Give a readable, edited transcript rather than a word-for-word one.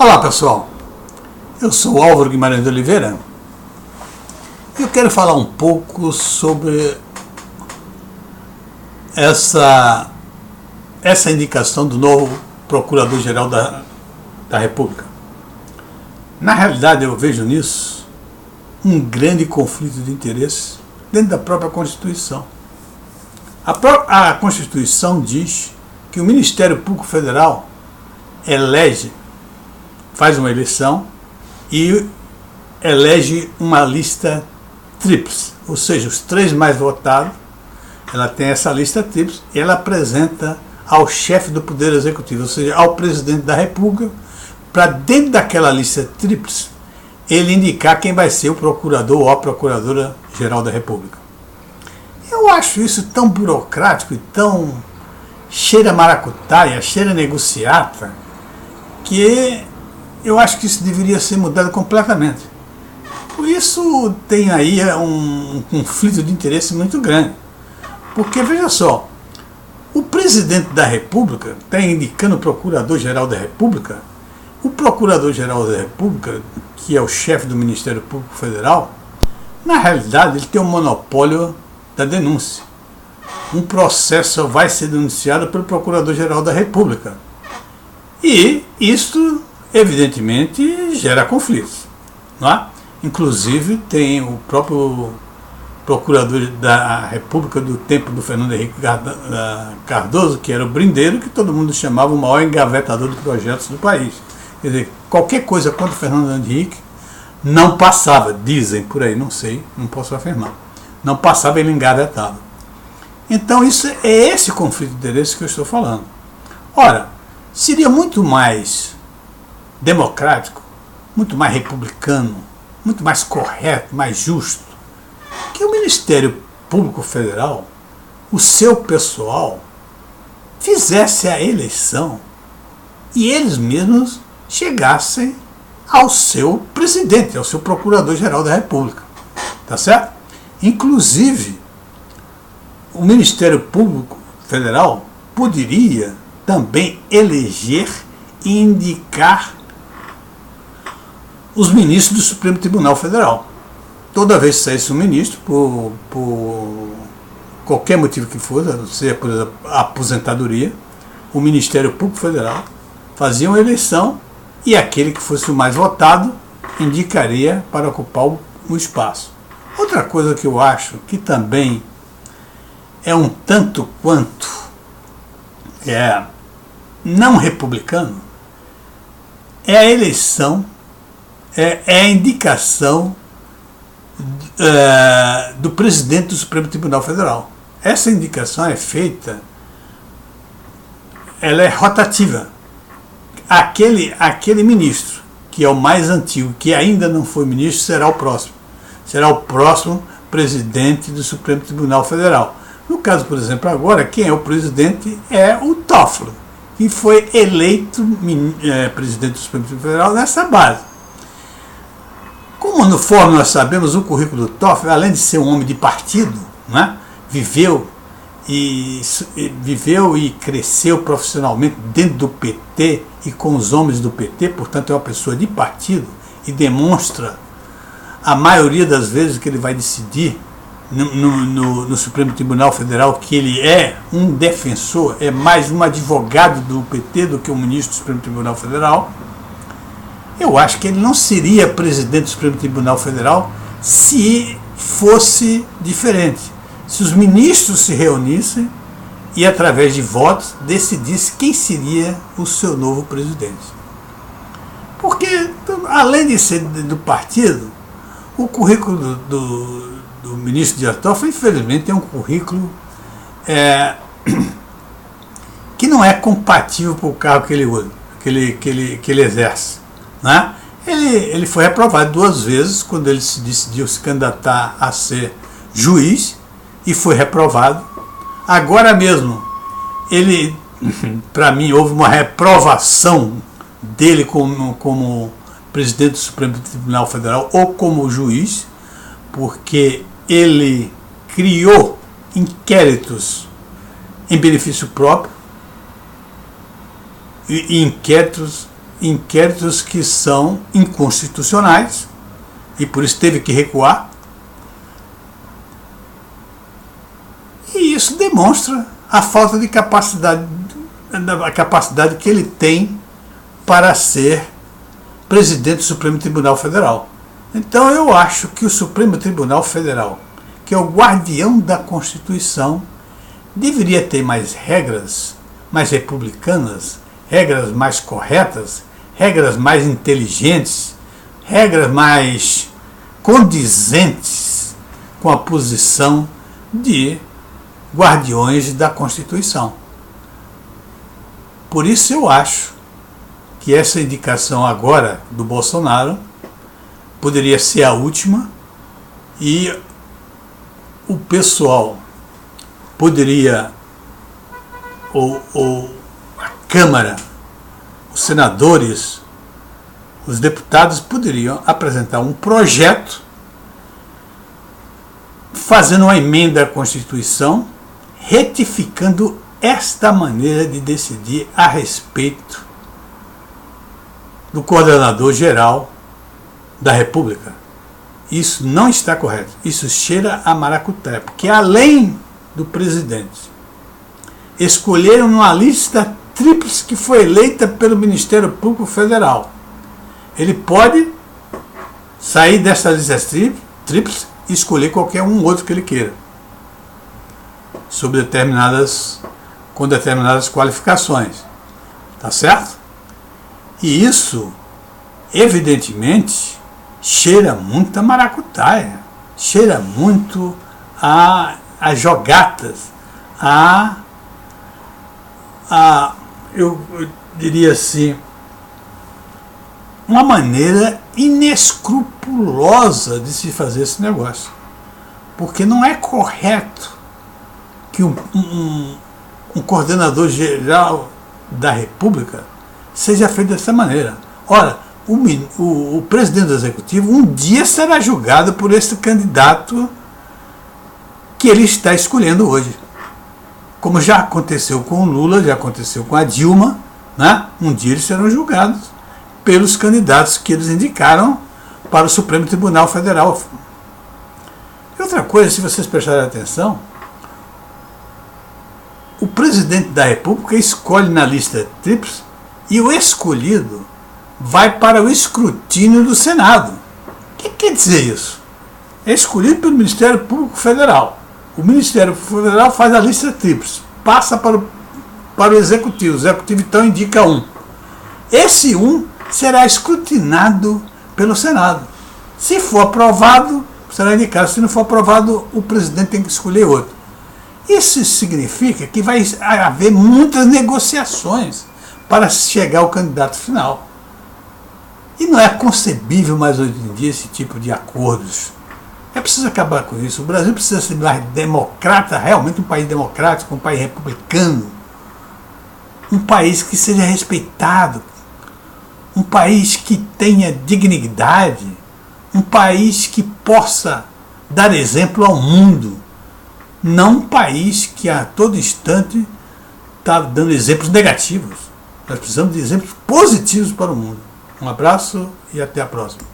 Olá pessoal, eu sou o Álvaro Guimarães de Oliveira e eu quero falar um pouco sobre essa indicação do novo Procurador-Geral da República. Na realidade eu vejo nisso um grande conflito de interesses dentro da própria Constituição. A Constituição diz que o Ministério Público Federal faz uma eleição e elege uma lista tríplice, ou seja, os 3 mais votados. Ela tem essa lista tríplice e ela apresenta ao chefe do Poder Executivo, ou seja, ao Presidente da República, para dentro daquela lista tríplice ele indicar quem vai ser o Procurador ou a Procuradora-Geral da República. Eu acho isso tão burocrático e tão cheira maracutaia, cheira negociata, que eu acho que isso deveria ser mudado completamente. Por isso tem aí um conflito de interesse muito grande. Porque, veja só, o Presidente da República está indicando o Procurador-Geral da República. O Procurador-Geral da República, que é o chefe do Ministério Público Federal, na realidade ele tem um monopólio da denúncia. Um processo só vai ser denunciado pelo Procurador-Geral da República. E isso, evidentemente, gera conflitos. Não é? Inclusive, tem o próprio Procurador da República do tempo do Fernando Henrique Cardoso, que era o Brindeiro, que todo mundo chamava o maior engavetador de projetos do país. Quer dizer, qualquer coisa contra o Fernando Henrique não passava, dizem por aí, não sei, não posso afirmar. Não passava, ele engavetava. Então, é esse conflito de interesses que eu estou falando. Ora, seria muito mais democrático, muito mais republicano, muito mais correto, mais justo, que o Ministério Público Federal, o seu pessoal, fizesse a eleição e eles mesmos chegassem ao seu presidente, ao seu Procurador-Geral da República. Tá certo? Inclusive, o Ministério Público Federal poderia também eleger e indicar os ministros do Supremo Tribunal Federal. Toda vez que saísse um ministro, por qualquer motivo que fosse, seja por exemplo, a aposentadoria, o Ministério Público Federal fazia uma eleição e aquele que fosse o mais votado indicaria para ocupar o espaço. Outra coisa que eu acho que também é um tanto quanto não republicano é a eleição, é a indicação do presidente do Supremo Tribunal Federal. Essa indicação é feita, ela é rotativa. Aquele ministro que é o mais antigo, que ainda não foi ministro, será o próximo. Será o próximo presidente do Supremo Tribunal Federal. No caso, por exemplo, agora, quem é o presidente é o Toffoli, que foi eleito presidente do Supremo Tribunal Federal nessa base. Como nós sabemos, o currículo do Toffoli, além de ser um homem de partido, né, viveu e cresceu profissionalmente dentro do PT e com os homens do PT, portanto é uma pessoa de partido e demonstra a maioria das vezes que ele vai decidir no Supremo Tribunal Federal que ele é um defensor, é mais um advogado do PT do que um ministro do Supremo Tribunal Federal. Eu acho que ele não seria presidente do Supremo Tribunal Federal se fosse diferente. Se os ministros se reunissem e, através de votos, decidissem quem seria o seu novo presidente. Porque, além de ser do partido, o currículo do ministro Dias Toffoli, infelizmente, é um currículo que não é compatível com o cargo que ele usa, que ele exerce. Né? Ele foi reprovado 2 vezes quando ele decidiu se candidatar a ser juiz e foi reprovado. Agora mesmo, para mim, houve uma reprovação dele como presidente do Supremo Tribunal Federal ou como juiz, porque ele criou inquéritos em benefício próprio e inquéritos inquéritos que são inconstitucionais e por isso teve que recuar. E isso demonstra a falta de capacidade, a capacidade que ele tem para ser presidente do Supremo Tribunal Federal. Então eu acho que o Supremo Tribunal Federal, que é o guardião da Constituição, deveria ter mais regras, mais republicanas, regras mais corretas, regras mais inteligentes, regras mais condizentes com a posição de guardiões da Constituição. Por isso eu acho que essa indicação agora do Bolsonaro poderia ser a última e o pessoal poderia, ou a Câmara, os senadores, os deputados poderiam apresentar um projeto fazendo uma emenda à Constituição, retificando esta maneira de decidir a respeito do coordenador-geral da República. Isso não está correto. Isso cheira a maracutaia, porque além do presidente escolher uma lista tríplice que foi eleita pelo Ministério Público Federal, ele pode sair dessa lista tríplice e escolher qualquer um outro que ele queira, com determinadas qualificações. Tá certo? E isso, evidentemente, cheira muito a maracutaia, cheira muito a jogatas, eu diria assim, uma maneira inescrupulosa de se fazer esse negócio. Porque não é correto que um coordenador-geral da República seja feito dessa maneira. Ora, o presidente do Executivo um dia será julgado por esse candidato que ele está escolhendo hoje. Como já aconteceu com o Lula, já aconteceu com a Dilma, né? Um dia eles serão julgados pelos candidatos que eles indicaram para o Supremo Tribunal Federal. E outra coisa, se vocês prestarem atenção, o presidente da República escolhe na lista tríplice e o escolhido vai para o escrutínio do Senado. O que quer dizer isso? É escolhido pelo Ministério Público Federal. O Ministério Federal faz a lista tríplice, passa para o Executivo. O Executivo então indica um. Esse um será escrutinado pelo Senado. Se for aprovado, será indicado. Se não for aprovado, o presidente tem que escolher outro. Isso significa que vai haver muitas negociações para chegar ao candidato final. E não é concebível mais hoje em dia esse tipo de acordos. É preciso acabar com isso. O Brasil precisa ser mais democrata, realmente um país democrático, um país republicano, um país que seja respeitado, um país que tenha dignidade, um país que possa dar exemplo ao mundo, não um país que a todo instante está dando exemplos negativos. Nós precisamos de exemplos positivos para o mundo. Um abraço e até a próxima.